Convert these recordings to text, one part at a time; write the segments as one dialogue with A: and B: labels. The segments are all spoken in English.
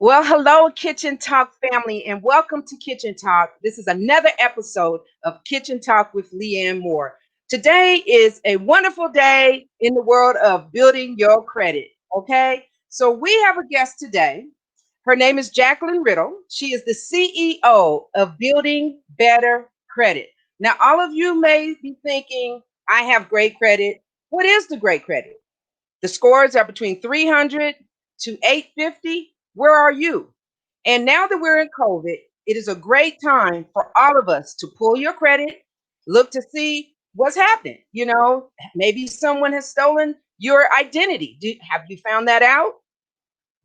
A: Well, hello, Kitchen Talk family, and welcome to Kitchen Talk. This is another episode of Kitchen Talk with Leanne Moore. Today is a wonderful day in the world of building your credit. Okay, so we have a guest today. Her name is Jacqueline Riddle. She is the CEO of Building Better Credit. Now, all of you may be thinking, I have great credit. What is the great credit? The scores are between 300 to 850. Where are you? And now that we're in COVID, it is a great time for all of us to pull your credit, look to see what's happening. Maybe someone has stolen your identity. Have you found that out?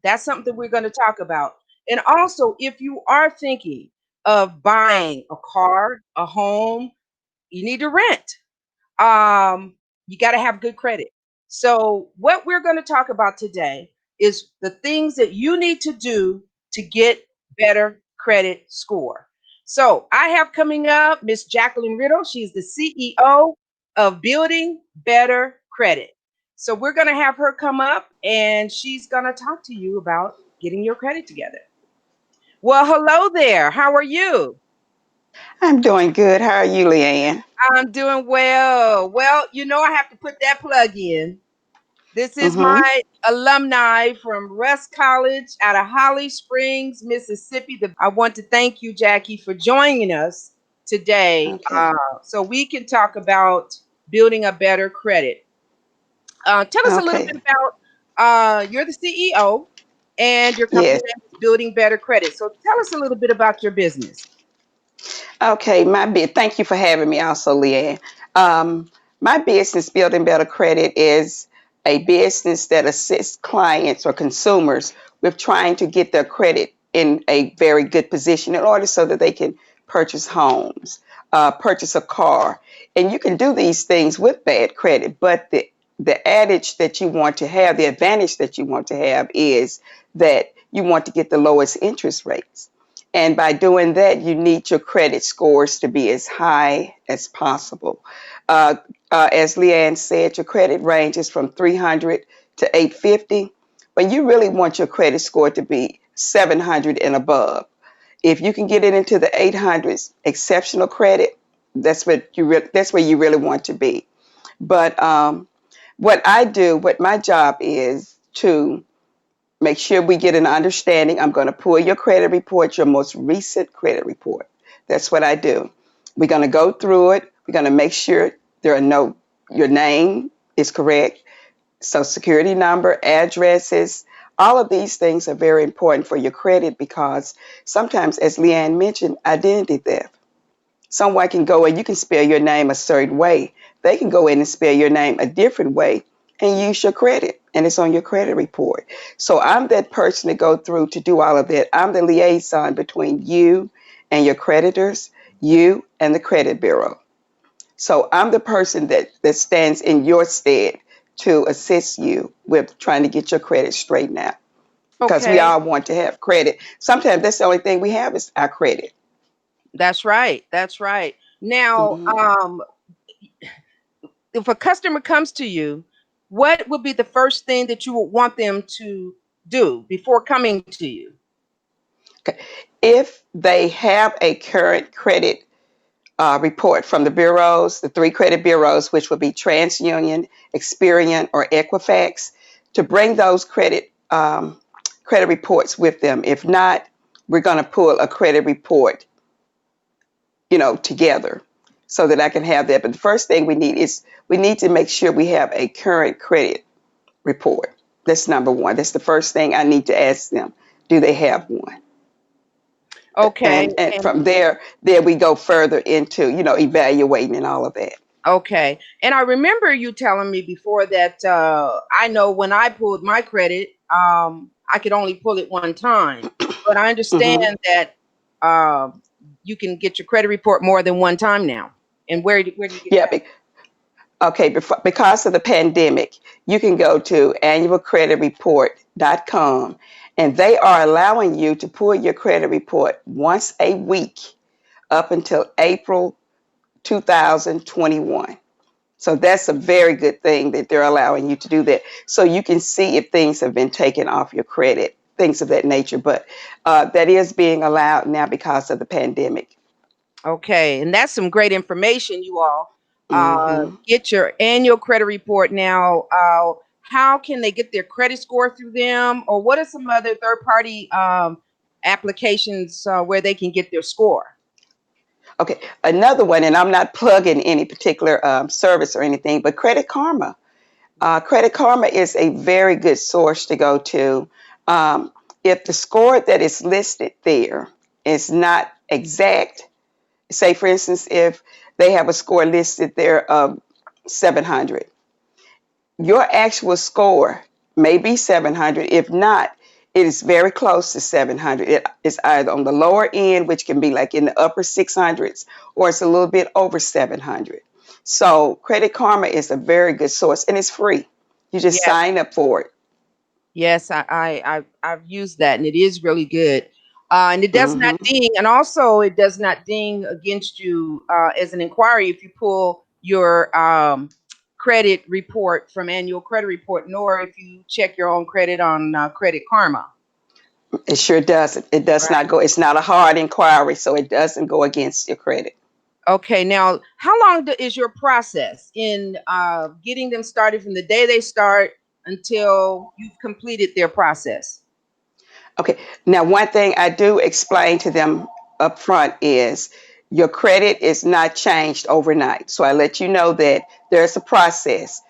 A: That's something we're going to talk about. And also, if you are thinking of buying a car, a home, you need to rent. You got to have good credit. So, what we're going to talk about today is the things that you need to do to get better credit score. So, I have coming up Miss Jacqueline Riddle. She's the CEO of Building Better Credit. So, we're going to have her come up and she's going to talk to you about getting your credit together. Well, hello there. How are you?
B: I'm doing good. How are you, Leanne?
A: I'm doing well. Well, I have to put that plug in. This is
B: Mm-hmm.
A: my alumni from Russ College out of Holly Springs, Mississippi. I want to thank you, Jackie, for joining us today
B: Okay.
A: so we can talk about building a better credit. Tell us a little
B: Okay.
A: bit about you're the CEO and your company
B: Yes.
A: name is Building Better Credit. So tell us a little bit about your business.
B: Okay. Thank you for having me also, Leanne. My business, Building Better Credit, is a business that assists clients or consumers with trying to get their credit in a very good position in order so that they can purchase homes, purchase a car. And you can do these things with bad credit, but the adage that you want to have, the advantage that you want to have is that you want to get the lowest interest rates. And by doing that, you need your credit scores to be as high as possible. Uh, as Leanne said, your credit ranges from 300 to 850, but you really want your credit score to be 700 and above. If you can get it into the 800s, exceptional credit, that's where you really want to be. But what my job is to make sure we get an understanding. I'm going to pull your credit report, your most recent credit report. That's what I do. We're going to go through it. We're going to make sure your name is correct, social security number, addresses. All of these things are very important for your credit because sometimes, as Leanne mentioned, identity theft. Someone can go and you can spell your name a certain way. They can go in and spell your name a different way and use your credit, and it's on your credit report. So I'm that person to go through to do all of that. I'm the liaison between you and your creditors, you and the credit bureau. So I'm the person that stands in your stead to assist you with trying to get your credit straightened out because we
A: Okay,
B: all want to have credit. Sometimes that's the only thing we have is our credit.
A: that's right. That's right. Now,
B: Mhm.
A: if a customer comes to you, what would be the first thing that you would want them to do before coming to you?
B: Okay. If they have a current credit report from the bureaus, the three credit bureaus, which would be TransUnion, Experian, or Equifax, to bring those credit reports with them. If not, we're going to pull a credit report, together so that I can have that. But the first thing we need to make sure we have a current credit report. That's number one. That's the first thing I need to ask them. Do they have one?
A: Okay,
B: And
A: and
B: from there we go further into evaluating and all of that.
A: okay, and I remember you telling me before that I know when I pulled my credit, I could only pull it one time, but I
B: Hmm.
A: understand that you can get your credit report more than one time now. And where do you get
B: Yeah.
A: that?
B: Okay. Because of the pandemic, you can go to annualcreditreport.com, and they are allowing you to pull your credit report once a week up until April 2021. So that's a very good thing that they're allowing you to do that. So you can see if things have been taken off your credit things of that nature. But that is being allowed now because of the pandemic.
A: Okay, and that's some great information, you all.
B: Hmm.
A: Get your annual credit report now. How can they get their credit score through them, or what are some other third party applications where they can get their score?
B: Okay, another one, and I'm not plugging any particular service or anything, but Credit Karma. Credit Karma is a very good source to go to. Um, if the score that is listed there is not exact, say for instance, if they have a score listed there of 700, your actual score may be 700. If not, it is very close to 700. It is either on the lower end, which can be like in the upper 600s, or it's a little bit over 700. So Credit Karma is a very good source and it's free. You just
A: Yes,
B: sign up for it.
A: yes, I've used that, and it is really good. And it does not
B: Hmm.
A: ding, and also it does not ding against you as an inquiry if you pull your credit report from annual credit report, nor if you check your own credit on Credit Karma.
B: It sure doesn't. It does
A: Right.
B: not go, it's not a hard inquiry, so it doesn't go against your credit.
A: Okay. Now, how long is your process in getting them started from the day they start until you've completed their process?
B: Okay. Now, one thing I do explain to them up front is your credit is not changed overnight. So I let you know that there's a process.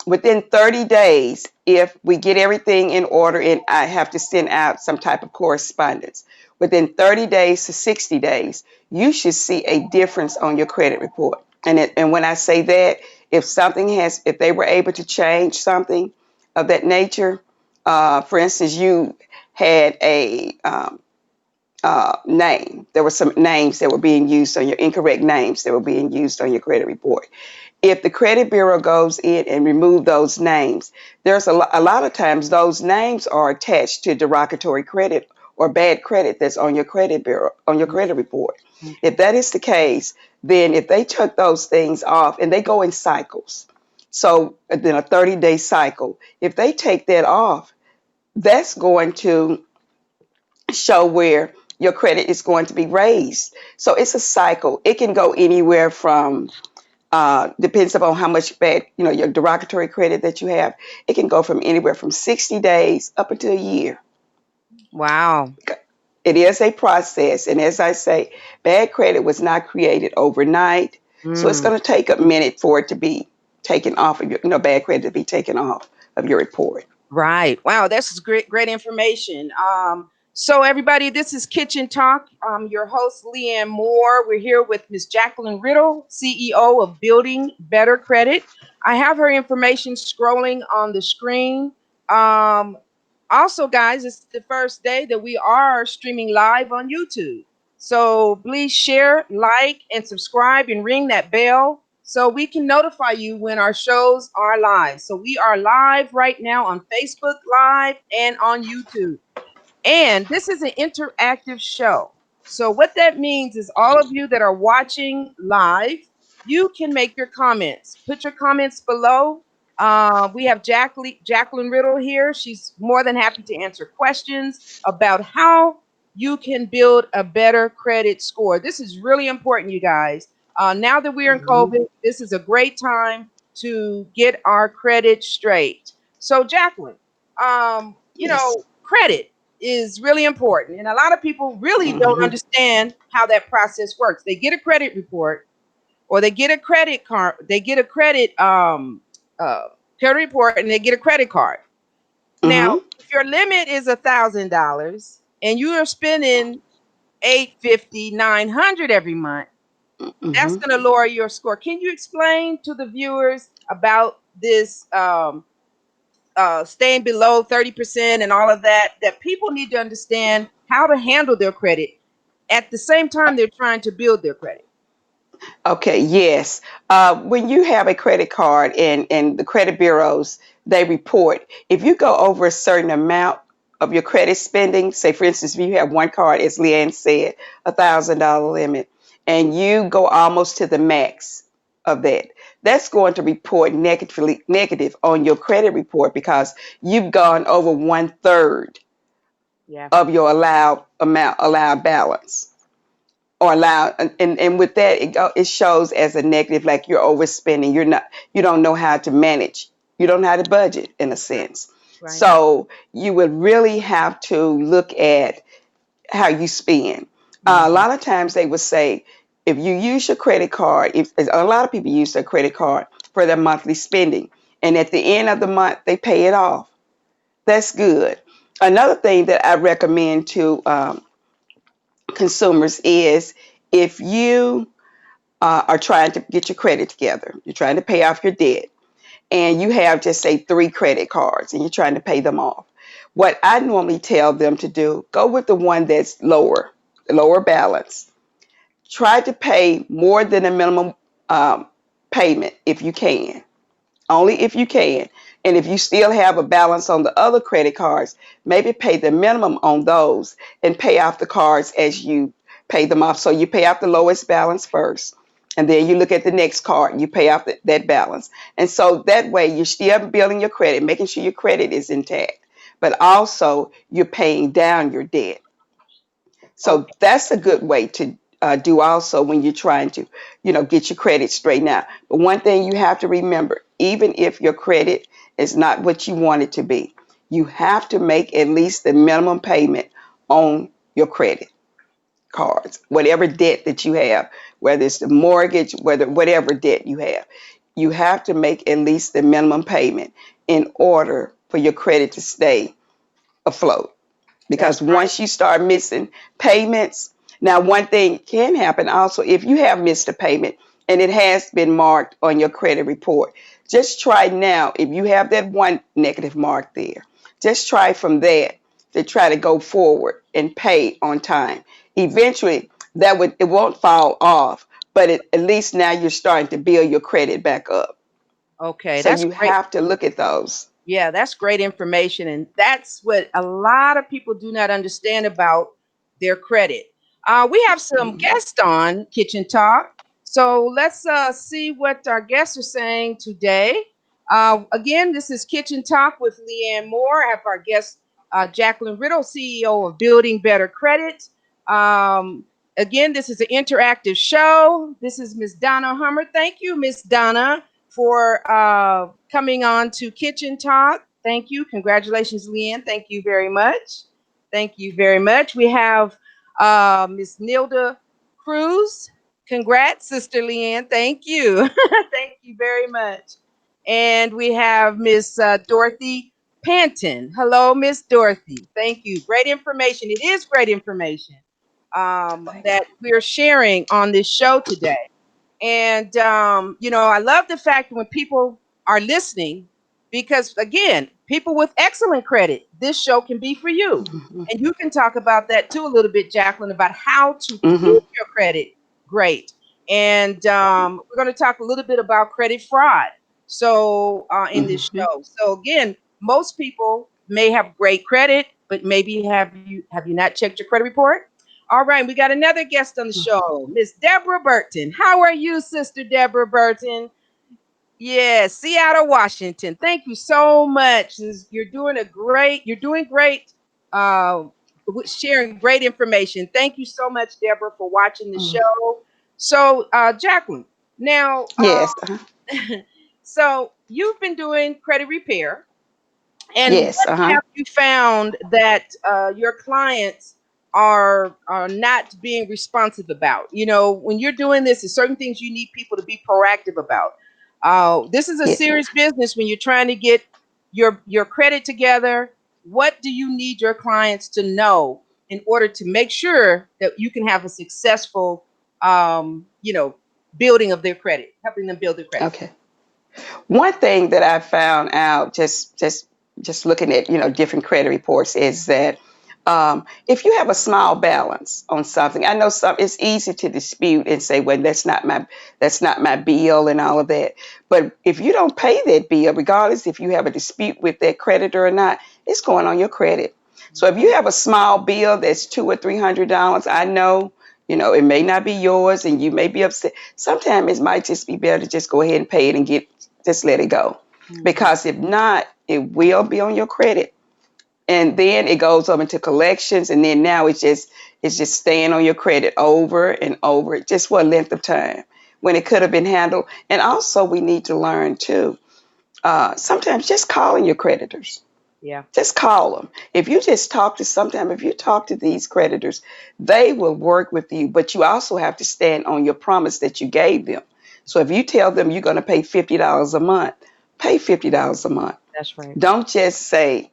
B: Within 30 days, if we get everything in order and I have to send out some type of correspondence, within 30 days to 60 days, you should see a difference on your credit report. And when I say that, if they were able to change something of that nature, for instance, you had a name. There were some names that were being used on your incorrect names that were being used on your credit report. If the credit bureau goes in and remove those names, a lot of times those names are attached to derogatory credit or bad credit that's on your credit bureau on your credit report. If that is the case, then if they took those things off and they go in cycles, so then a 30-day cycle, if they take that off, that's going to show where your credit is going to be raised. So it's a cycle. It can go anywhere from depends upon how much bad, your derogatory credit that you have. It can go from anywhere from 60 days up until a year.
A: Wow.
B: It is a process. And as I say, bad credit was not created overnight. So it's
A: Mm.
B: going to take a minute for it to be taken off of bad credit to be taken off of your report.
A: Right. Wow, that's great, great information. So everybody, this is Kitchen Talk. I'm your host, Leanne Moore. We're here with Miss Jacqueline Riddle, CEO of Building Better Credit. I have her information scrolling on the screen. Um, Also, guys, it's the first day that we are streaming live on YouTube. So please share, like, and subscribe and ring that bell so we can notify you when our shows are live. So we are live right now on Facebook Live and on YouTube. And this is an interactive show. So, what that means is all of you that are watching live, you can make your comments. Put your comments below. We have Jacqueline Riddle here. She's more than happy to answer questions about how you can build a better credit score. This is really important, you guys. Now that we're in
B: Mhm.
A: COVID, this is a great time to get our credit straight. So, Jacqueline,
B: Yes.
A: credit is really important. And a lot of people really don't
B: Hmm.
A: understand how that process works. They get a credit report or they get a credit card, they get a uh, credit report and they get a credit card. Now,
B: Hmm.
A: if your limit is $1,000 and you are spending 850, 900 every month, that's
B: Hmm.
A: going to lower your score. Can you explain to the viewers about this staying below 30% and all of that, that people need to understand how to handle their credit at the same time they're trying to build their credit.
B: Okay, yes. When you have a credit card and the credit bureaus, they report, if you go over a certain amount of your credit spending, say for instance, if you have one card, as Leanne said, $1,000 limit, and you go almost to the max of that, that's going to report negative on your credit report because you've gone over one third.
A: Yeah.
B: of your allowed balance, or allowed, and with that it shows as a negative, like you're overspending. You don't know how to manage. You don't know how to budget in a
A: Right.
B: sense.
A: Right.
B: So you would really have to look at how you spend. A
A: Hmm.
B: lot of times they would say, if you use your credit card, if a lot of people use their credit card for their monthly spending, and at the end of the month they pay it off. That's good. Another thing that I recommend to consumers is, if you are trying to get your credit together, you're trying to pay off your debt, and you have just say 3 credit cards and you're trying to pay them off. What I normally tell them to do, go with the one that's lower, the lower balance. Try to pay more than a minimum um, payment if you can, only if you can. And if you still have a balance on the other credit cards, maybe pay the minimum on those and pay off the cards as you pay them off. So you pay off the lowest balance first, and then you look at the next card and you pay off that balance. And so that way you're still building your credit, making sure your credit is intact, but also you're paying down your debt. So
A: Okay.
B: that's a good way to do also when you're trying to, get your credit straightened out. But one thing you have to remember, even if your credit is not what you want it to be, you have to make at least the minimum payment on your credit cards, whatever debt that you have, whether it's the mortgage, whatever debt you have to make at least the minimum payment in order for your credit to stay afloat.
A: That's
B: Because
A: right.
B: once you start missing payments, now one thing can happen also, if you have missed a payment and it has been marked on your credit report, just try now, if you have that one negative mark there, just try from that to try to go forward and pay on time. Eventually it won't fall off, but at least now you're starting to build your credit back up.
A: Okay.
B: So
A: That's
B: you
A: great.
B: have to look at those.
A: Yeah, that's great information. And that's what a lot of people do not understand about their credit. We have some
B: Mhm.
A: guests on Kitchen Talk. So let's see what our guests are saying today. Again, this is Kitchen Talk with Leanne Moore. I have our guest, Jacqueline Riddle, CEO of Building Better Credit. Um, Again, this is an interactive show. This is Miss Donna Hummer. Thank you, Miss Donna, for coming on to Kitchen Talk. Thank you. Congratulations, Leanne. Thank you very much. Thank you very much. We have Miss Nilda Cruz. Congrats, Sister Leanne. Thank you. Thank you very much. And we have Miss Dorothy Panton. Hello, Miss Dorothy. Thank you. Great information. It is great information that we're sharing on this show today. And, I love the fact that when people are listening, because again, people with excellent credit, this show can be for you.
B: Mhm.
A: And you can talk about that too a little bit, Jacqueline, about how to
B: Mhm.
A: keep your credit great. And we're going to talk a little bit about credit fraud. So, in this
B: Mhm.
A: show. So again, most people may have great credit, but maybe have you not checked your credit report? All right, we got another guest on the show, Miss Deborah Burton. How are you, Sister Deborah Burton? Yes, Seattle, Washington. Thank you so much. You're doing great, sharing great information. Thank you so much, Deborah, for watching the
B: Mhm.
A: show. So, Jacqueline, now,
B: Yes.
A: so you've been doing credit repair, and
B: Yes.
A: what have you found that your clients are not being responsive about? When you're doing this, there's certain things you need people to be proactive about. This is a
B: Yeah.
A: serious business when you're trying to get your credit together. What do you need your clients to know in order to make sure that you can have a successful, building of their credit, helping them build their credit?
B: Okay. One thing that I found out, just looking at different credit reports, is that if you have a small balance on something, I know it's easy to dispute and say, well, that's not my bill and all of that. But if you don't pay that bill, regardless if you have a dispute with that creditor or not, it's going on your credit. So if you have a small bill that's $200 or $300, I know. It may not be yours and you may be upset. Sometimes it might just be better to just go ahead and pay it and just let it go.
A: Mhm.
B: Because if not, it will be on your credit. and then it goes over into collections, and then now it's just staying on your credit over and over, just for a length of time when it could have been handled. And also, we need to learn too. Sometimes just calling your creditors.
A: Yeah.
B: Just call them. If you just talk to sometime, if you talk to these creditors, they will work with you. But you also have to stand on your promise that you gave them. So if you tell them you're going to pay $50 a month, pay $50 a month.
A: That's right.
B: Don't just say,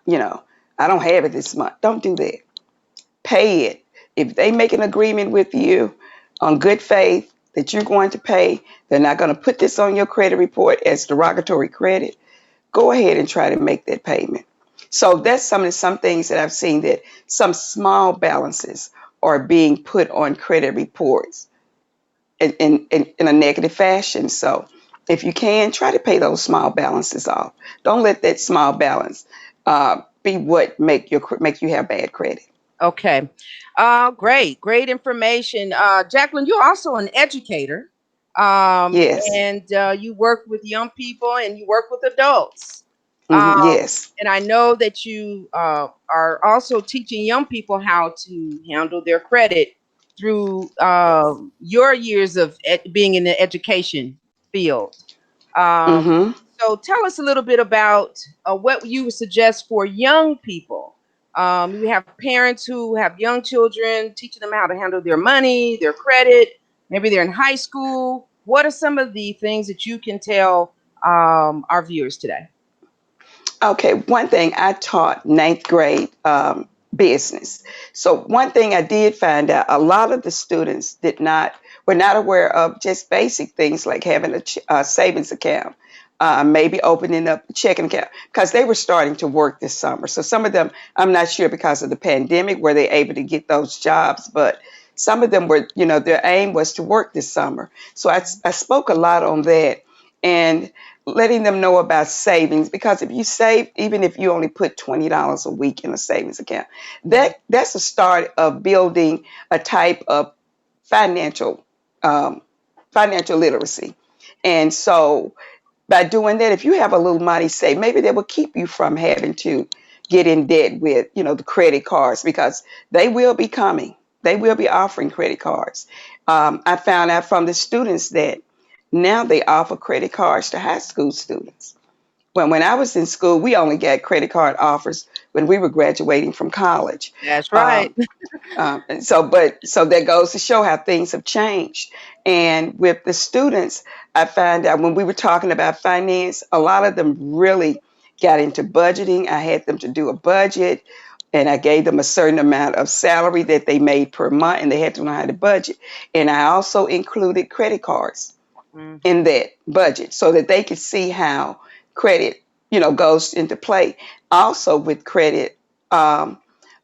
B: you know, I don't have it this month. Don't do that. Pay it. If they make an agreement with you on good faith that you're going to pay, they're not going to put this on your credit report as derogatory credit. Go ahead and try to make that payment. So that's some things that I've seen, that some small balances are being put on credit reports in a negative fashion. So if you can, try to pay those small balances off. Don't let that small balance be what make you have bad credit.
A: Okay. Great, great information. Jacqueline, you're also an educator.
B: Yes.
A: And you work with young people and you work with adults.
B: Yes.
A: And I know that you are also teaching young people how to handle their credit through your years of being in the education field. Um,
B: hmm
A: so tell us a little bit about what you would suggest for young people. We have parents who have young children, teaching them how to handle their money, their credit. Maybe they're in high school. What are some of the things that you can tell our viewers today?
B: Okay, one thing, I taught ninth grade business. So one thing I did find out, a lot of the students were not aware of just basic things like having a savings account, maybe opening up a checking account, because they were starting to work this summer. So some of them, I'm not sure because of the pandemic, were they able to get those jobs, but some of them were, their aim was to work this summer. So I spoke a lot on that, and letting them know about savings, because if you save, even if you only put $20 a week in a savings account, that's a start of building a type of financial um, financial literacy. And so by doing that, if you have a little money saved, maybe that will keep you from having to get in debt with, the credit cards, because they will be coming. They will be offering credit cards. I found out from the students that now they offer credit cards to high school students. When I was in school, we only got credit card offers when we were graduating from college.
A: That's right.
B: Um, so that goes to show how things have changed. And with the students, I found out when we were talking about finance, a lot of them really got into budgeting. I had them to do a budget, and I gave them a certain amount of salary that they made per month, and they had to know how to budget. And I also included credit cards
A: Hmm.
B: in that budget so that they could see how credit, goes into play. Also, with credit, um,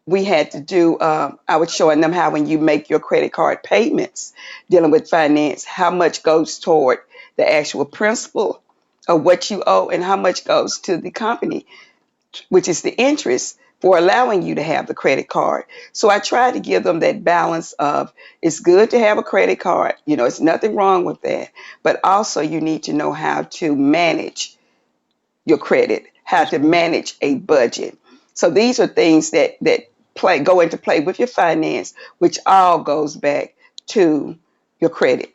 B: we had to do, I was showing them how when you make your credit card payments, dealing with finance, how much goes toward the actual principal of what you owe and how much goes to the company, which is the interest for allowing you to have the credit card. So I try to give them that balance of, it's good to have a credit card, it's nothing wrong with that, but also you need to know how to manage your credit, how
A: That's
B: to
A: right.
B: manage a budget. So these are things that go into play with your finance, which all goes back to your credit.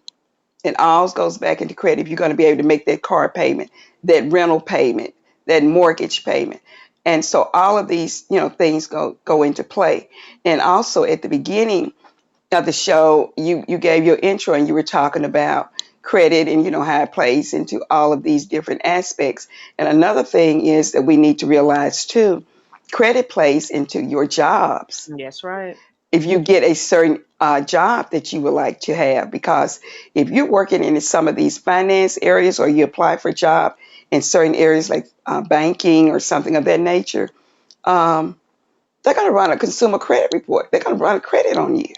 B: It all goes back into credit if you're going to be able to make that car payment, that rental payment, that mortgage payment. And so all of these, things go into play. And also at the beginning of the show, you gave your intro and you were talking about credit and how it plays into all of these different aspects. And another thing is that we need to realize too, credit plays into your jobs.
A: That's right.
B: If you get a certain job that you would like to have, because if you're working in some of these finance areas, or you apply for a job in certain areas like banking or something of that nature, um, they're going to run a consumer credit report. They're going to run a credit on you.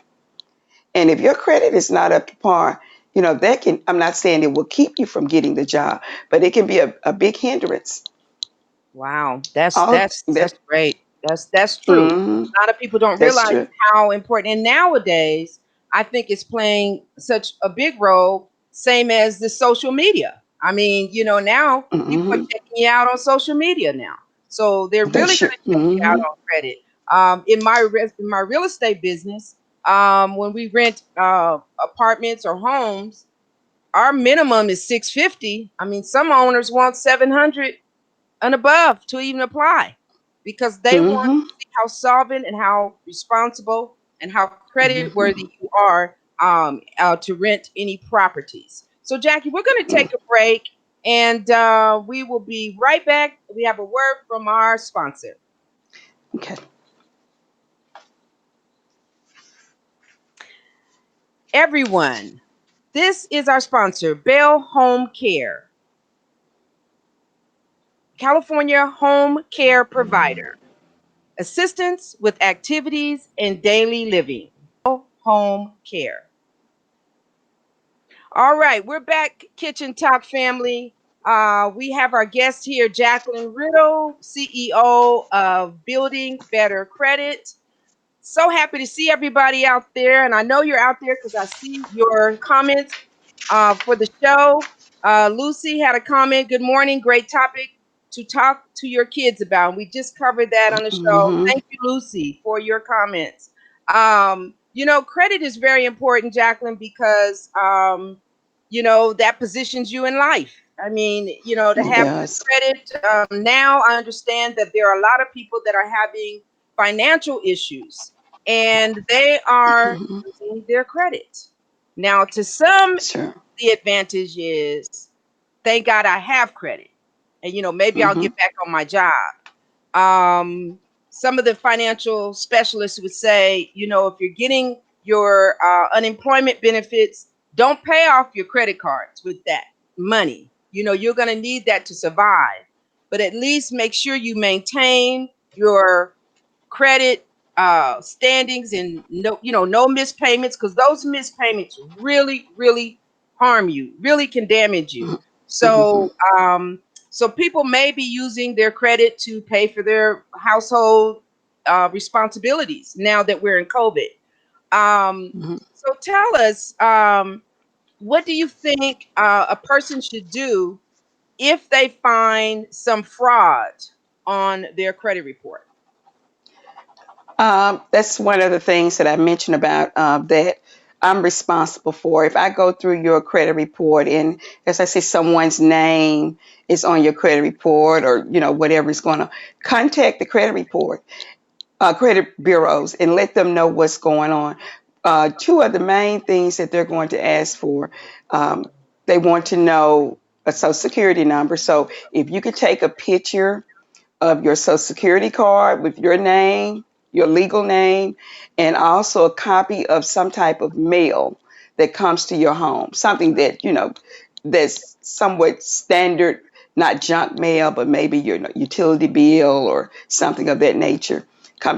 B: And if your credit is not up to par, that can, I'm not saying it will keep you from getting the job, but it can be a big hindrance.
A: Wow, that's
B: All
A: that's
B: that,
A: that's great. That's true.
B: mm-hmm,
A: A lot of people don't
B: that's
A: realize
B: true.
A: how important. And nowadays, I think it's playing such a big role, same as the social media. I mean, now people are
B: Mm-hmm,
A: checking you out on social media now. So they're
B: They
A: really going
B: should.
A: to check you out
B: Mm-hmm.
A: on credit. In my real estate business, when we rent apartments or homes, our minimum is 650. I mean, some owners want 700 and above to even apply because they want
B: Mm-hmm.
A: to see how solvent and how responsible and how credit worthy
B: Mm-hmm.
A: you are to rent any properties. So, Jackie, we're going to take a break and we will be right back. We have a word from our sponsor.
B: Okay.
A: Everyone, this is our sponsor, Bell Home Care, California home care provider. Assistance with activities and daily living. Home care. All right, we're back, Kitchen Talk family. We have our guest here, Jacqueline Riddle, CEO of Building Better Credit. So happy to see everybody out there. And I know you're out there because I see your comments for the show. Lucy had a comment. Good morning. Great topic to talk to your kids about. We just covered that on the show.
B: Mm-hmm.
A: Thank you, Lucy, for your comments. Credit is very important, Jacqueline, because, that positions you in life. I mean, to
B: It
A: have
B: does.
A: credit, now I understand that there are a lot of people that are having financial issues and they are
B: Mm-hmm.
A: using their credit. Now, to some,
B: Sure.
A: the advantage is thank God I have credit. And, maybe I'll
B: Mm-hmm.
A: get back on my job. Some of the financial specialists would say, if you're getting your unemployment benefits, don't pay off your credit cards with that money. You're going to need that to survive, but at least make sure you maintain your credit standings and no missed payments because those missed payments really harm you, really can damage you.
B: Mm-hmm.
A: So people may be using their credit to pay for their household responsibilities now that we're in COVID.
B: Mm-hmm.
A: So tell us, what do you think a person should do if they find some fraud on their credit report?
B: That's one of the things that I mentioned about that I'm responsible for. If I go through your credit report and, as I say, someone's name is on your credit report or whatever is going to contact the credit bureaus and let them know what's going on. Two of the main things that they're going to ask for, um, they want to know a social security number. So if you could take a picture of your social security card with your name, your legal name, and also a copy of some type of mail that comes to your home. Something that, that's somewhat standard, not junk mail, but maybe your utility bill or something of that nature.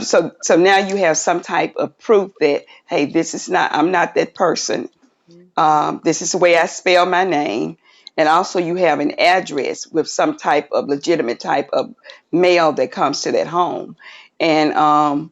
B: So now you have some type of proof that, hey, I'm not that person. This is the way I spell my name. And also, you have an address with some type of legitimate type of mail that comes to that home. And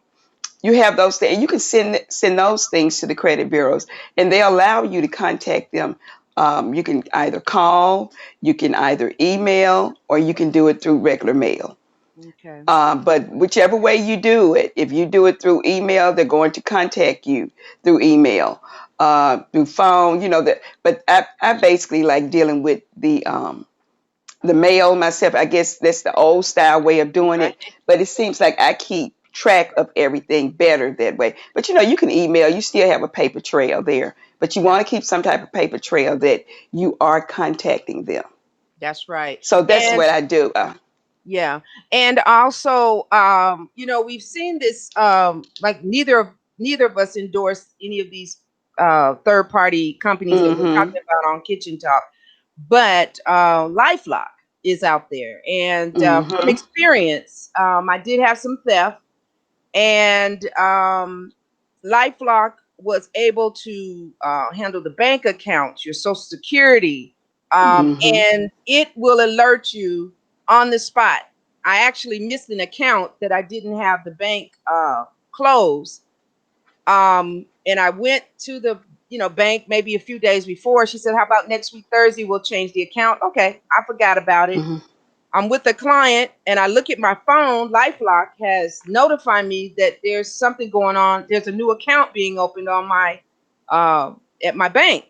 B: you have those things. And you can send those things to the credit bureaus, and they allow you to contact them. You can either call, you can either email, or you can do it through regular mail.
A: Okay.
B: But whichever way you do it, if you do it through email, they're going to contact you through email, through phone. That. But I basically like dealing with the mail myself. I guess that's the old style way of doing it.
A: Right.
B: But it seems like I keep track of everything better that way. But you can email. You still have a paper trail there. But you want to keep some type of paper trail that you are contacting them.
A: That's right.
B: So that's
A: And
B: what I do.
A: yeah. And also, we've seen this like neither of us endorse any of these third party companies that we're
B: Mm-hmm.
A: talking about on Kitchen Talk, but LifeLock is out there. And from
B: Mm-hmm.
A: experience, I did have some theft and LifeLock was able to handle the bank accounts, your Social Security,
B: Mm-hmm.
A: and it will alert you on the spot. I actually missed an account that I didn't have the bank closed, and I went to the bank maybe a few days before. She said, "How about next week Thursday? We'll change the account." Okay, I forgot about it.
B: Mm-hmm.
A: I'm with a client and I look at my phone, LifeLock has notified me that there's something going on. There's a new account being opened on my at my bank.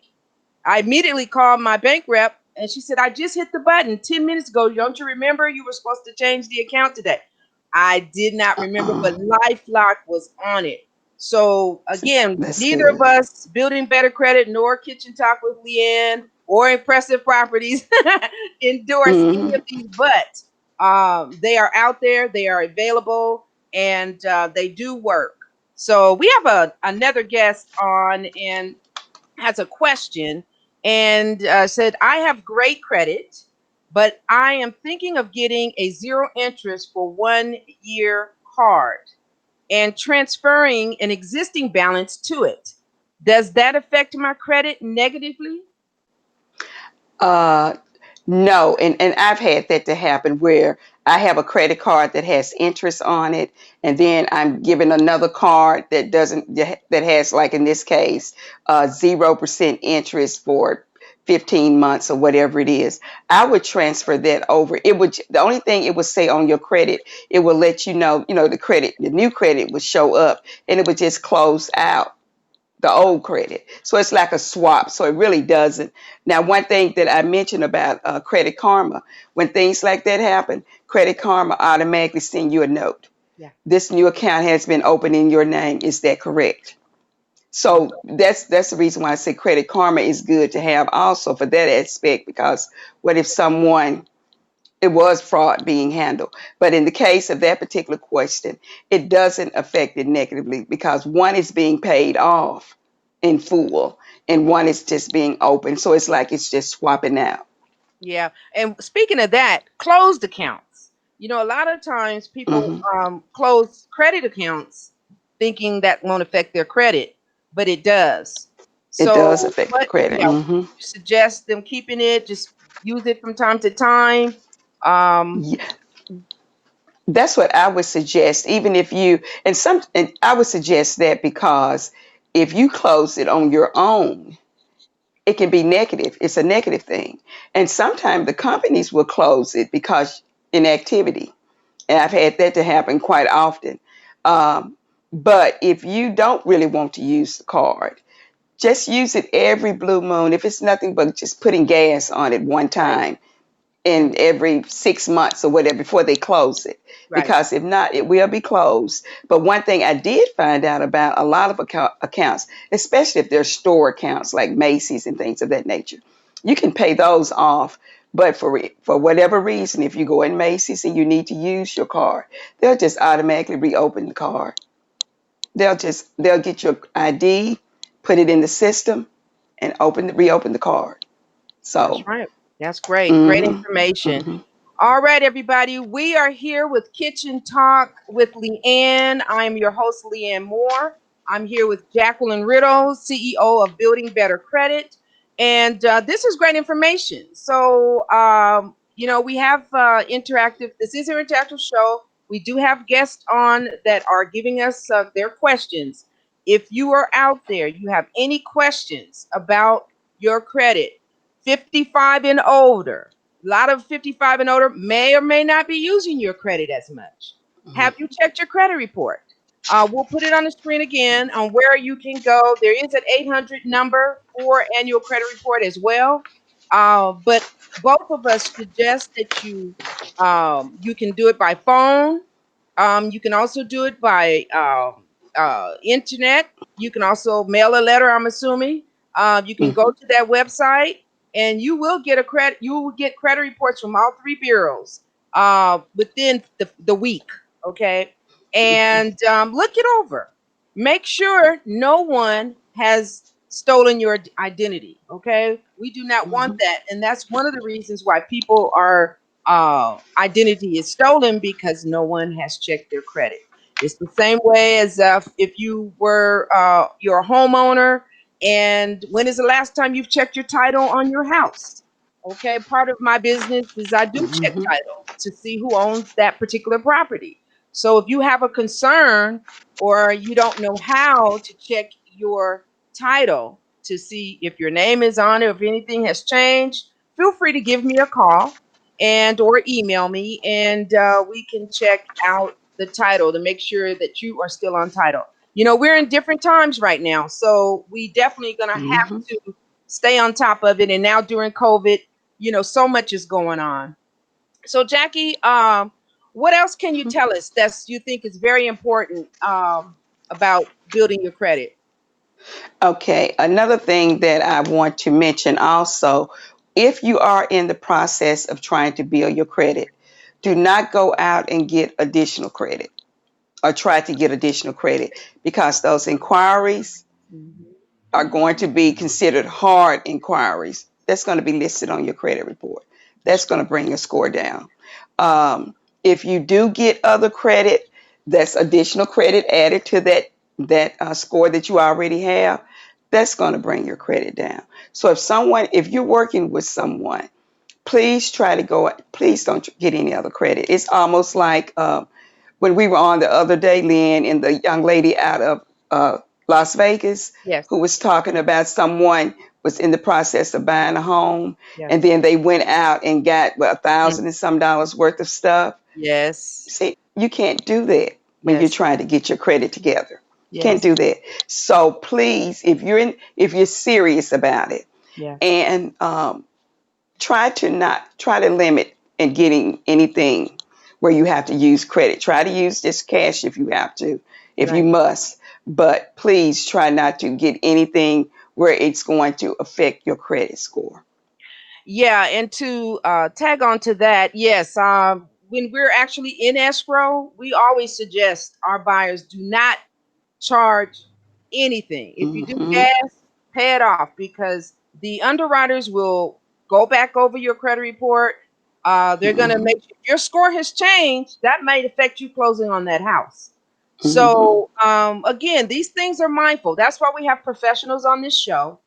A: I immediately called my bank rep and she said, I just hit the button 10 minutes ago. Don't you remember you were supposed to change the account today? I did not remember, but
B: Uh-uh.
A: LifeLock was on it. So again,
B: That's
A: neither of
B: good.
A: us building better credit nor Kitchen Talk with Leanne or Impressive Properties endorse any of
B: Hmm.
A: these, but they are out there, they are available, and they do work. So we have another guest on, and has a question and said, I have great credit, but I am thinking of getting a zero interest for 1 year card and transferring an existing balance to it. Does that affect my credit negatively?
B: Uh, no, and I've had that to happen where I have a credit card that has interest on it, and then I'm given another card that doesn't that has, like in this case, 0% interest for 15 months or whatever it is. I would transfer that over. It would, the only thing it would say on your credit, it will let you know, the credit, the new credit would show up, and it would just close out the old credit. So it's like a swap. So it really doesn't. Now, one thing that I mentioned about Credit Karma, when things like that happen, Credit Karma automatically send you a note.
A: Yeah.
B: This new account has been opened in your name. Is that correct? So that's the reason why I say Credit Karma is good to have also for that aspect, because what if someone, it was fraud being handled. But in the case of that particular question, it doesn't affect it negatively because one is being paid off in full and one is just being open. So it's like it's just swapping out.
A: Yeah. And speaking of that, closed accounts. A lot of times people
B: Hmm.
A: close credit accounts thinking that won't affect their credit, but it does.
B: It does
A: So,
B: affect the
A: what,
B: credit.
A: yeah,
B: Hmm.
A: you suggest them keeping it, just use it from time to time. Um,
B: Yeah, that's what I would suggest. Even if you, and I would suggest that because if you close it on your own, it can be negative. It's a negative thing. And sometimes the companies will close it because inactivity. And I've had that to happen quite often. Um, but if you don't really want to use the card, just use it every blue moon. If it's nothing but just putting gas on it one
A: right.
B: time
A: Yeah.
B: in every 6 months or whatever before they close it.
A: Right.
B: Because if not, it will be closed. But one thing I did find out about a lot of accounts, especially if they're store accounts like Macy's and things of that nature, you can pay those off. But for whatever reason, if you go in Macy's and you need to use your card, they'll just automatically reopen the card. They'll get your ID, put it in the system, and reopen the card.
A: That's
B: So,
A: right. That's great. Great
B: mm-hmm,
A: information.
B: mm-hmm,
A: All right, everybody. We are here with Kitchen Talk with Leanne. I'm your host, Leanne Moore. I'm here with Jacqueline Riddle, CEO of Building Better Credit. And this is great information. So, we have this is an interactive show. We do have guests on that are giving us their questions. If you are out there, you have any questions about your credit, 55 and older, a lot of 55 and older may or may not be using your credit as much. Have you checked your credit report? We'll put it on the screen again on where you can go. There is an 800 number for annual credit report as well. But both of us suggest that you can do it by phone. You can also do it by internet. You can also mail a letter, I'm assuming. You can go
B: mm-hmm,
A: to that website and you will get you will get credit reports from all three bureaus within the week. Okay. And look it over. Make sure no one has stolen your identity. Okay. We do not want
B: mm-hmm.
A: that. And that's one of the reasons why people are identity is stolen because no one has checked their credit. It's the same way as if you're a homeowner, and when is the last time you've checked your title on your house? Okay, part of my business is I do check
B: Mm-hmm.
A: title to see who owns that particular property. So if you have a concern or you don't know how to check your title to see if your name is on it, or if anything has changed, feel free to give me a call and or email me, and we can check out the title to make sure that you are still on title. You know, we're in different times right now, so we definitely gonna have
B: Mm-hmm.
A: to stay on top of it. And now during COVID, you know, so much is going on. So Jackie, what else can you tell us that's you think is very important about building your credit?
B: Okay, another thing that I want to mention also, if you are in the process of trying to build your credit, do not go out and get additional credit or try to get additional credit, because those inquiries
A: Mhm.
B: are going to be considered hard inquiries. That's going to be listed on your credit report.
A: That's
B: That's going to bring your score down. If you do get other credit, that's additional credit added to that score that you already have. That's going to bring your credit down. So if you're working with someone, please try to go. Please don't get any other credit. It's almost like when we were on the other day, Lynn, and the young lady out of uh, Las Vegas
A: yes,
B: who was talking about someone was in the process of buying a home, and
A: yes,
B: then they went out and got well,
A: mm,
B: $1,000 and some dollars worth of stuff.
A: yes,
B: See, you can't do that when you're
A: yes,
B: trying to get your credit together. You can't
A: yes,
B: do that. So please, if you're serious about it,
A: yes.
B: and try to limit in getting anything where you have to use credit. Try to use this cash if you have to, if you
A: Right.
B: must, but please try not to get anything where it's going to affect your credit score.
A: Yeah, and to tag on to that, yes, when we're actually in escrow, we always suggest our buyers do not charge anything. If you do
B: Mm-hmm.
A: gas, pay it off, because the underwriters will go back over your credit report. They're going to
B: Mm-hmm.
A: make sure if your score has changed, that may affect you closing on that house.
B: Mm-hmm.
A: So, again, these things are mindful. That's why we have professionals on this show.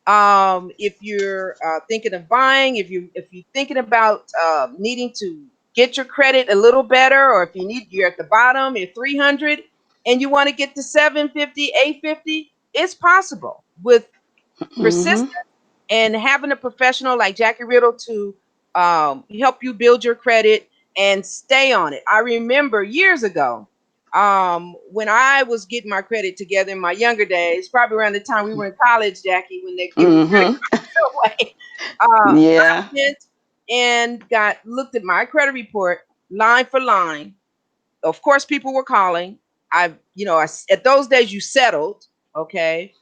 A: If you're thinking of buying, if you're thinking about needing to get your credit a little better, or if you're at the bottom, you're 300 and you want to get to 750, 850, it's possible with persistence
B: Mm-hmm.
A: and having a professional like Jackie Riddle to help you build your credit and stay on it. I remember years ago, when I was getting my credit together in my younger days, probably around the time we were in college, Jackie, when they were giving credit
B: Mm-hmm.
A: cards away, I
B: Yeah.
A: went and got looked at my credit report line for line. Of course, people were calling. At those days you settled, okay,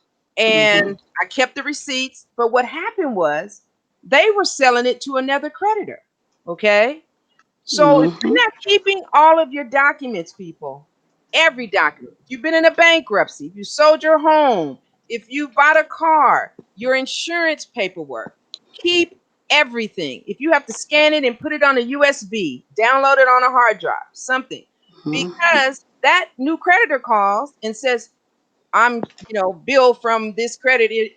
B: Mm-hmm.
A: and I kept the receipts. But what happened was they were selling it to another creditor, okay. So if
B: Mm-hmm.
A: you're not keeping all of your documents, people, every document, if you've been in a bankruptcy, if you sold your home, if you bought a car, your insurance paperwork, keep everything. If you have to scan it and put it on a USB, download it on a hard drive, something,
B: Mm-hmm.
A: because that new creditor calls and says, I'm, Bill from this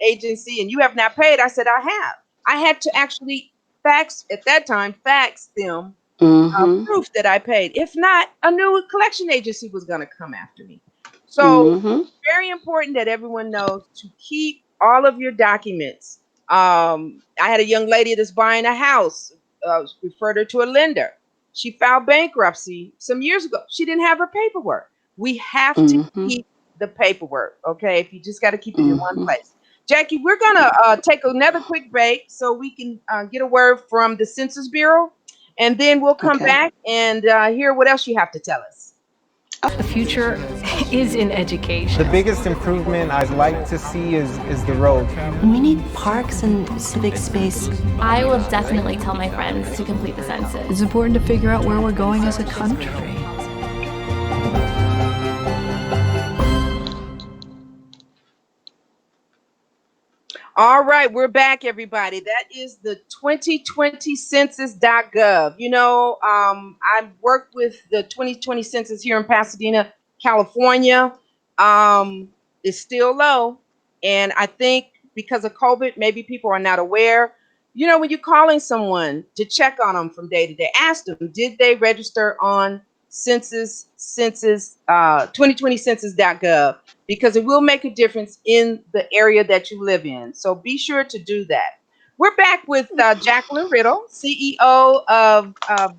A: agency and you have not paid. I said, I have. I had to actually fax them
B: Mm-hmm.
A: proof that I paid. If not, a new collection agency was going to come after me. So
B: Mm-hmm.
A: very important that everyone knows to keep all of your documents. I had a young lady that's buying a house, referred her to a lender. She filed bankruptcy some years ago. She didn't have her paperwork. We have to
B: Mm-hmm.
A: keep the paperwork, okay? If you just got to keep it in one
B: Mm-hmm.
A: place. Jackie, we're going to take another quick break so we can get a word from the Census Bureau, and then we'll come
B: Okay.
A: back and hear what else you have to tell us.
C: The future is in
D: The
C: education.
D: biggest improvement I'd like to see is the road.
E: We need parks and civic space.
F: I will definitely tell my friends to complete the census.
E: It's important to figure out where we're going as a country.
A: All right, we're back, everybody. That is the 2020 census.gov. I work with the 2020 census here in Pasadena, California. Um, it's still low. And I think because of COVID, maybe people are not aware. When you're calling someone to check on them from day to day, ask them, did they register on census 2020 census.gov? Because it will make a difference in the area that you live in. So be sure to do that. We're back with Jacqueline Riddle, CEO of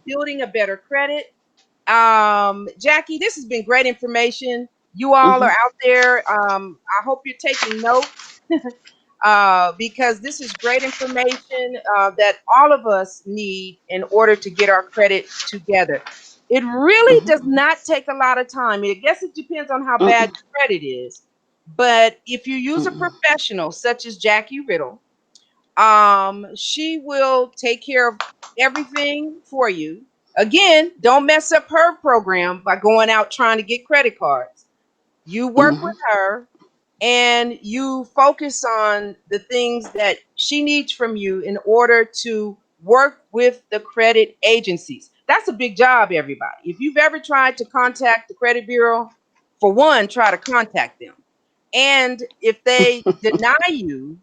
A: Building a Better Credit. Jackie, this has been great information. You all are
B: Hmm.
A: out there. I hope you're taking notes because this is great information that all of us need in order to get our credit together. It really does
B: Hmm.
A: not take a lot of time. I guess it depends on how bad
B: Mm-mm.
A: your credit is. But if you use a
B: Mm-mm.
A: professional such as Jackie Riddle, she will take care of everything for you. Again, don't mess up her program by going out trying to get credit cards. You work with
B: Mhm.
A: her and you focus on the things that she needs from you in order to work with the credit agencies. That's a big job, everybody. If you've ever tried to contact the credit bureau, for one, try to contact them. And if they deny you,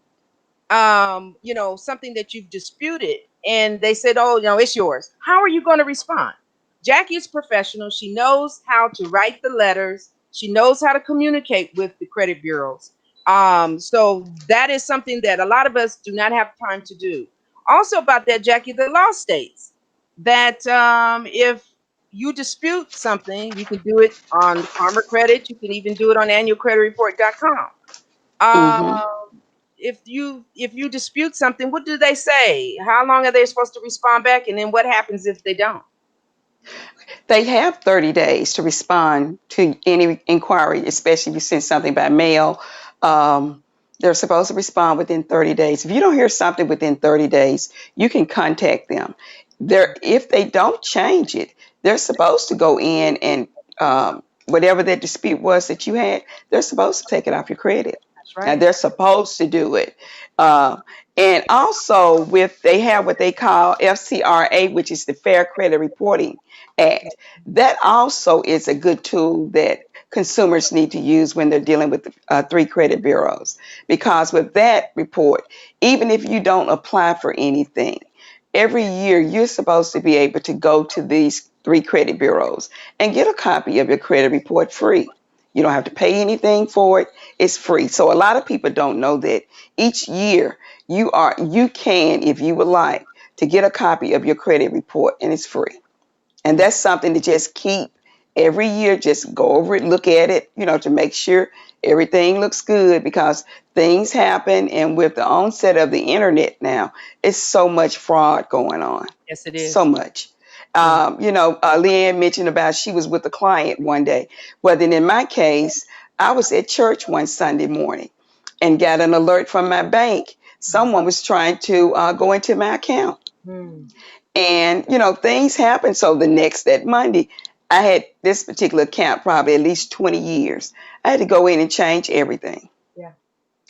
A: something that you've disputed and they said, oh, it's yours. How are you going to respond? Jackie is professional. She knows how to write the letters. She knows how to communicate with the credit bureaus. So that is something that a lot of us do not have time to do. Also about that, Jackie, the law states that if you dispute something, you can do it on Karma Credit. You can even do it on annualcreditreport.com.
B: Mhm.
A: If you dispute something, what do they say? How long are they supposed to respond back? And then what happens if they don't?
B: They have 30 days to respond to any inquiry, especially if you send something by mail. Um, they're supposed to respond within 30 days. If you don't hear something within 30 days, you can contact them. If they don't change it, they're supposed to go in and whatever that dispute was that you had, they're supposed to take it off your credit.
A: That's
B: Now
A: right.
B: they're supposed to do it. Uh, and also, with they have what they call FCRA, which is the Fair Credit Reporting Act. That also is a good tool that consumers need to use when they're dealing with three credit bureaus. Because with that report, even if you don't apply for anything, every year you're supposed to be able to go to these three credit bureaus and get a copy of your credit report free. You don't have to pay anything for it. It's free. So a lot of people don't know that each year you can, if you would like, to get a copy of your credit report and it's free. And
A: Mm,
B: that's something to just keep every year, just go over it, look at it, to make sure everything looks good because things happen. And with the onset of the internet now, it's so much fraud going on.
A: yes, it
B: So
A: is.
B: much.
A: Mm,
B: Leanne mentioned about she was with a client one day. Well, then in my case, I was at church one Sunday morning and got an alert from my bank. Someone was trying to go into my account.
A: mm,
B: And, things happen. So that Monday, I had this particular account probably at least 20 years. I had to go in and change everything.
A: yeah.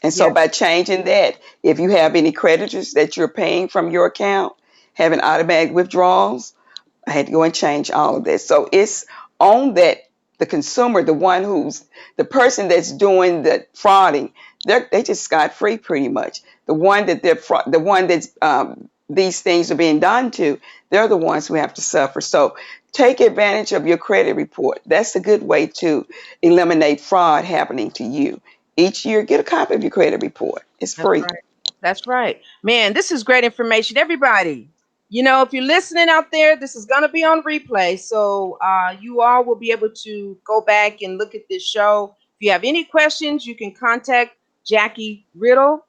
B: And so
A: Yeah.
B: by changing that, if you have any creditors that you're paying from your account, having automatic withdrawals, I had to go and change all of this. So it's on that the consumer, the person that's doing the frauding, they just scot free pretty much. The one that's these things are being done to, they're the ones who have to suffer. So take advantage of your credit report. That's a good way to eliminate fraud happening to you. Each year, get a copy of your credit report. It's
A: That's
B: free.
A: right. That's right. Man, this is great information. Everybody, if you're listening out there, this is going to be on replay. So you all will be able to go back and look at this show. If you have any questions, you can contact Jackie Riddle.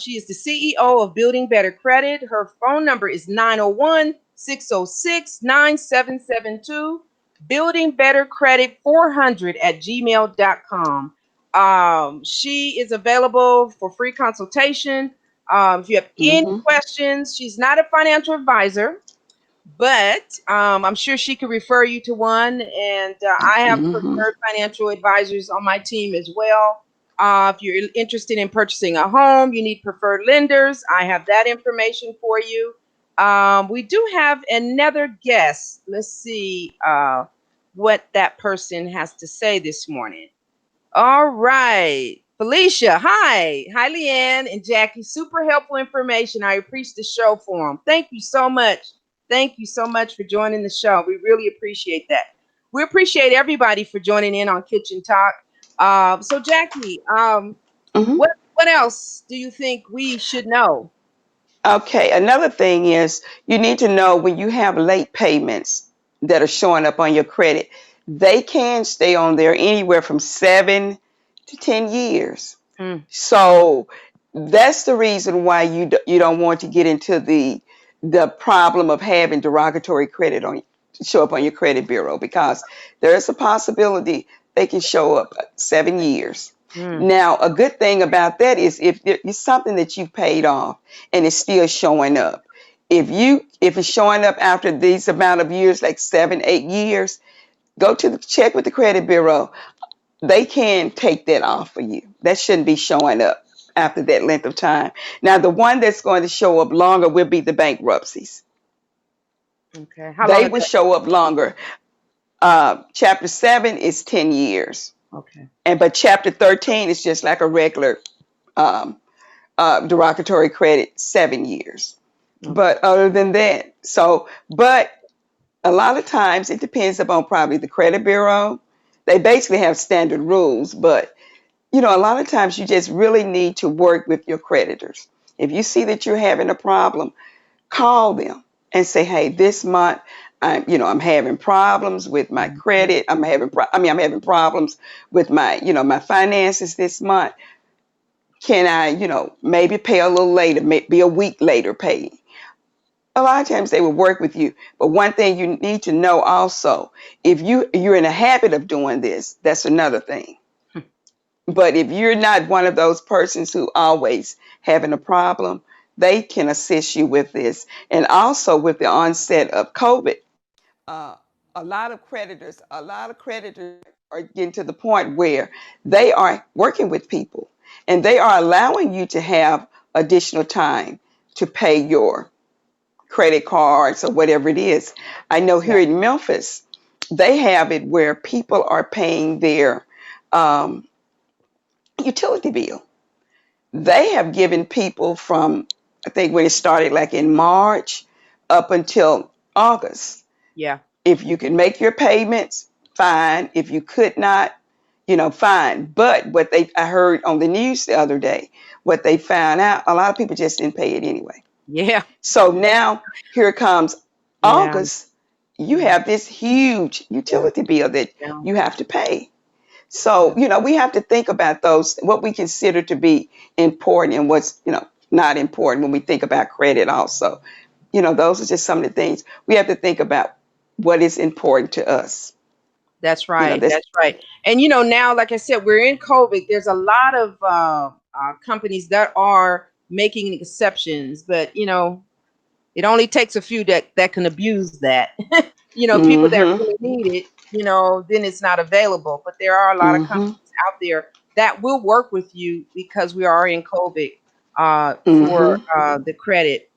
A: She is the CEO of Building Better Credit. Her phone number is 901-606-9772. Building Better Credit 400 at gmail.com. She is available for free consultation. If you have any
B: Hmm.
A: questions, she's not a financial advisor, but I'm sure she could refer you to one. And I have
B: Hmm.
A: preferred financial advisors on my team as well. If you're interested in purchasing a home, you need preferred lenders. I have that information for you. We do have another guest. Let's see what that person has to say this morning. All right. Felicia, hi. Hi, Leanne and Jackie. Super helpful information. I appreciate the show for them. Thank you so much. Thank you so much for joining the show. We really appreciate that. We appreciate everybody for joining in on Kitchen Talk. So, Jackie,
B: Hmm.
A: what else do you think we should know?
B: Okay, another thing is you need to know when you have late payments that are showing up on your credit, they can stay on there anywhere from 7 to 10 years.
A: Mm,
B: So that's the reason why you don't want to get into the problem of having derogatory credit on show up on your credit bureau, because there is a possibility they can show up 7 years.
A: mm,
B: Now, a good thing about that is if it's something that you paid off and it's still showing up. If it's showing up after these amount of years, like 7, 8 years, go to the check with the credit bureau. They can take that off for you. That shouldn't be showing up after that length of time. Now, the one that's going to show up longer will be the bankruptcies.
A: okay. How long
B: They
A: is
B: will
A: that?
B: show up longer. Chapter 7 is 10 years,
A: Okay.
B: but Chapter 13 is just like a regular um, derogatory credit, 7 years.
A: Okay.
B: But other than that, but a lot of times it depends upon probably the credit bureau. They basically have standard rules, but a lot of times you just really need to work with your creditors. If you see that you're having a problem, call them and say, "Hey, this month I'm having problems with my
A: Mhm.
B: credit. I'm having problems with my finances this month. Can I, maybe pay a little later, maybe a week later pay?" A lot of times they will work with you. But one thing you need to know also, if you're in a habit of doing this, that's another thing. But if you're not one of those persons who always having a problem, they can assist you with this. And also with the onset of COVID, uh, a lot of creditors are getting to the point where they are working with people and they are allowing you to have additional time to pay your credit cards or whatever it is. I know
A: Yeah.
B: here in Memphis, they have it where people are paying their um, utility bill. They have given people from, I think when it started like in March up until August.
A: Yeah.
B: If you can make your payments, fine. If you could not, fine. But I heard on the news the other day, what they found out, a lot of people just didn't pay it anyway.
A: Yeah.
B: So now here comes
A: Yeah.
B: August. You
A: Yeah.
B: have this huge
A: Yeah.
B: utility bill that
A: Yeah.
B: you have to pay. So,
A: Yeah.
B: we have to think about those, what we consider to be important and what's, not important when we think about credit also. Those are just some of the things we have to think about what is important to us.
A: That's
B: You know,
A: right.
B: this
A: That's right. And now, like I said, we're in COVID. There's a lot of companies that are making exceptions, but it only takes a few that can abuse that. People that
B: mm-hmm,
A: really need it, then it's not available. But there are a lot of companies
B: mm-hmm,
A: out there that will work with you because we are in COVID for
B: mm-hmm.
A: the credit.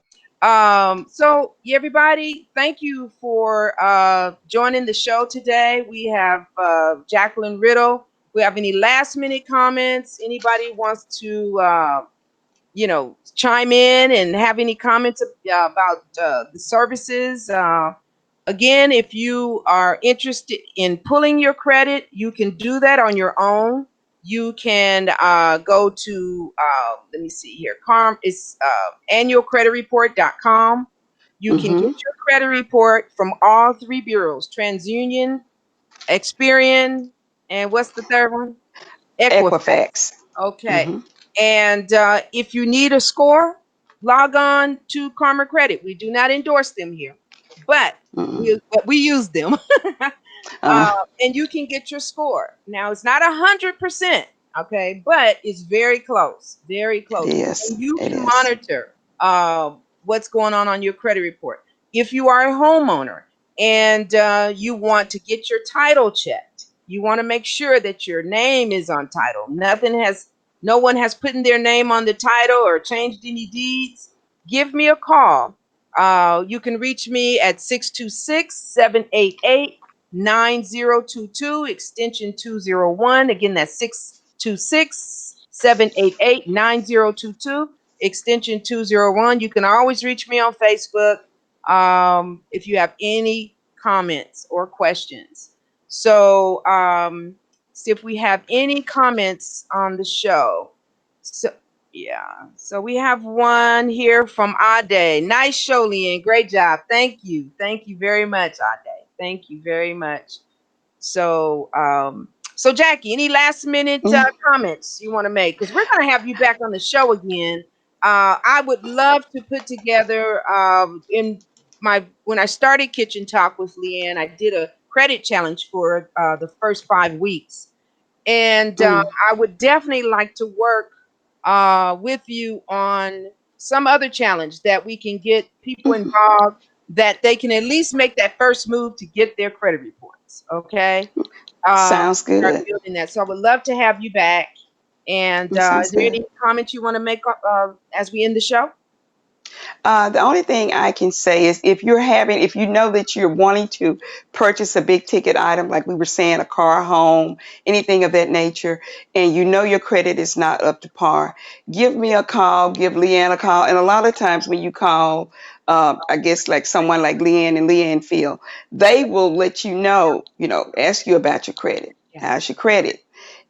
A: So everybody, thank you for joining the show today. We have Jacqueline Riddle. We have any last minute comments? Anybody wants to chime in and have any comments about the services. Again, if you are interested in pulling your credit, you can do that on your own. You can go to, let me see here, it's annualcreditreport.com. You can get
B: Mm-hmm.
A: your credit report from all three bureaus: TransUnion, Experian, and what's the third one? Equifax.
B: Equifax.
A: Okay.
B: Mm-hmm.
A: And if you need a score, log on to Karma Credit. We do not endorse them here, but
B: Mm-hmm.
A: we use them.
B: Uh,
A: And you can get your score. Now it's not 100%, okay, but it's very close, very
B: it
A: close,
B: is.
A: and you
B: It
A: can
B: is.
A: monitor what's going on your credit report. If you are a homeowner and you want to get your title checked, you want to make sure that your name is on title. No one has put in their name on the title or changed any deeds. Give me a call. You can reach me at 626-788-9022, extension 201. Again, that's 626-788-9022, extension 201. You can always reach me on Facebook if you have any comments or questions. So, see if we have any comments on the show. So, Yeah. So we have one here from Ade. Nice show, Leanne. Great job. Thank you. Thank you very much, Ade. Thank you very much. So, so Jackie, any last minute
B: Mm,
A: comments you want to make? Because we're going to have you back on the show again. I would love to put together in my when I started Kitchen Talk with Leanne, I did a credit challenge for the first 5 weeks, and
B: mm,
A: I would definitely like to work with you on some other challenge that we can get people
B: mhm.
A: involved that they can at least make that first move to get their credit reports. Okay.
B: Sounds
A: Start
B: good.
A: building that. So I would love to have you back. And
B: Sounds
A: is there
B: good.
A: any comments you want to make as we end the show?
B: The only thing I can say is if you know that you're wanting to purchase a big ticket item, like we were saying, a car, home, anything of that nature, and you know your credit is not up to par, give me a call, give Leanne a call. And a lot of times when you call, I guess like someone like Leanne and Leanne feel, they will let you know, ask you about your credit.
A: Yeah.
B: How's your credit?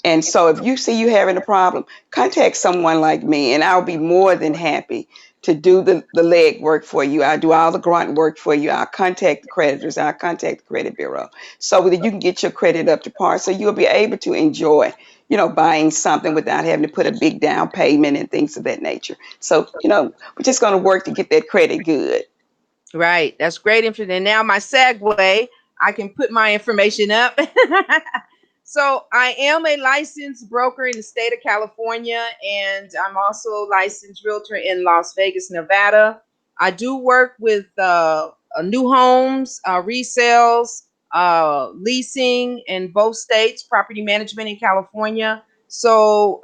B: And so if you see you having a problem, contact someone like me, and I'll be more than happy to do the leg work for you. I'll do all the grunt work for you. I'll contact the creditors. I'll contact the credit bureau so that you can get your credit up to par so you'll be able to enjoy, you know, buying something without having to put a big down payment and things of that nature. So, you know, we're just going to work to get that credit good.
A: Right. That's great information. And now my segue, I can put my information up. So I am a licensed broker in the state of California, and I'm also a licensed realtor in Las Vegas, Nevada. I do work with new homes, resales, leasing in both states, property management in California. So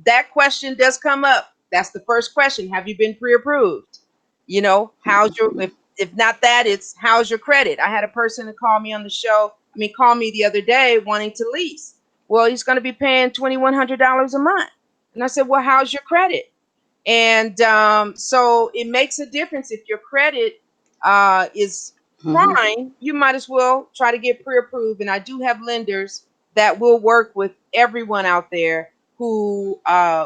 A: that question does come up. That's the first question. Have you been pre-approved? You know, how's your if not that, it's how's your credit? I had a person to call me on the show. I mean, call me the other day wanting to lease. Well, he's going to be paying $2,100 a month, and I said, well, how's your credit? And so it makes a difference if your credit is
B: Mm-hmm.
A: prime. You might as well try to get pre-approved. And I do have lenders that will work with everyone out there who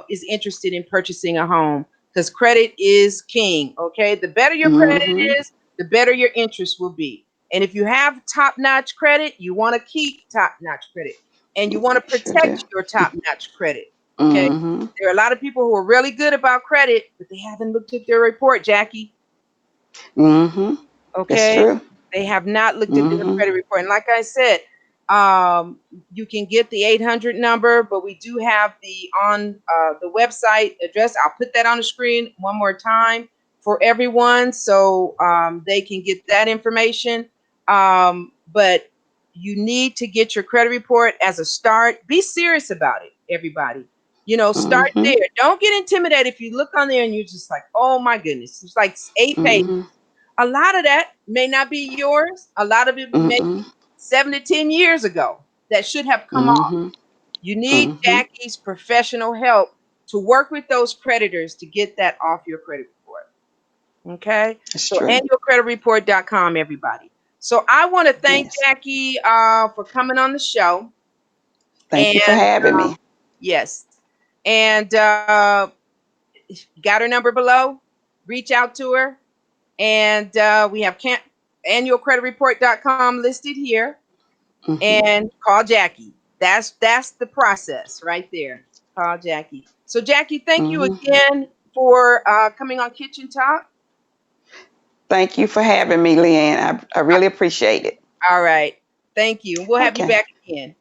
A: is interested in purchasing a home because credit is king. Okay, the better your credit
B: Mm-hmm.
A: is, the better your interest will be. And if you have top-notch credit, you want to keep top-notch credit, and you want to
B: Sure do.
A: protect your top-notch credit. Okay,
B: Mm-hmm.
A: there are a lot of people who are really good about credit, but they haven't looked at their report, Jackie.
B: Mm-hmm. That's
A: Okay,
B: true.
A: they have not looked at their
B: Mm-hmm.
A: credit report. And like I said, you can get the 800 number, but we do have the on the website address. I'll put that on the screen one more time for everyone, so they can get that information. But you need to get your credit report as a start. Be serious about it, everybody. You know, start
B: Mm-hmm.
A: there. Don't get intimidated if you look on there and you're just like, oh my goodness, it's like 8 pages.
B: Mm-hmm.
A: A lot of that may not be yours. A lot of it may
B: Mm-hmm.
A: be 7 to 10 years ago that should have come off.
B: Mm-hmm.
A: You need
B: Mm-hmm.
A: Jackie's professional help to work with those creditors to get that off your credit report. Okay?
B: That's
A: So
B: true.
A: annualcreditreport.com, everybody. So I want to thank
B: Yes.
A: Jackie for coming on the show.
B: Thank you for
A: And
B: having me.
A: yes. And got her number below. Reach out to her. And we have annualcreditreport.com listed here.
B: Mm-hmm.
A: And call Jackie. That's the process right there. Call Jackie. So Jackie, thank you
B: Mm-hmm.
A: again for coming on Kitchen Talk.
B: Thank you for having me, Leanne. I really appreciate it.
A: All right. Thank you. We'll have you
B: Okay.
A: back again.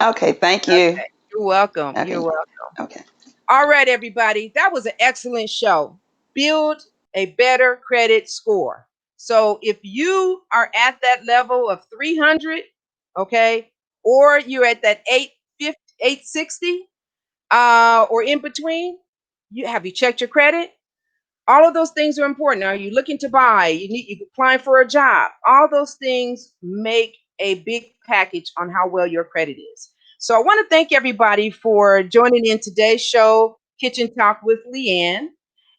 B: Okay. Thank you.
A: Okay. You're welcome. You're
B: Okay.
A: welcome.
B: Okay.
A: All right, everybody. That was an excellent show. Build a better credit score. So if you are at that level of 300, okay, or you're at that 850, 860, or in between, you checked your credit? All of those things are important. Are you looking to buy? You applying for a job. All those things make a big package on how well your credit is. So I want to thank everybody for joining in today's show, Kitchen Talk with Leanne.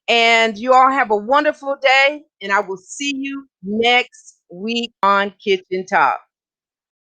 A: And you all have a wonderful day. And I will see you next week on Kitchen Talk.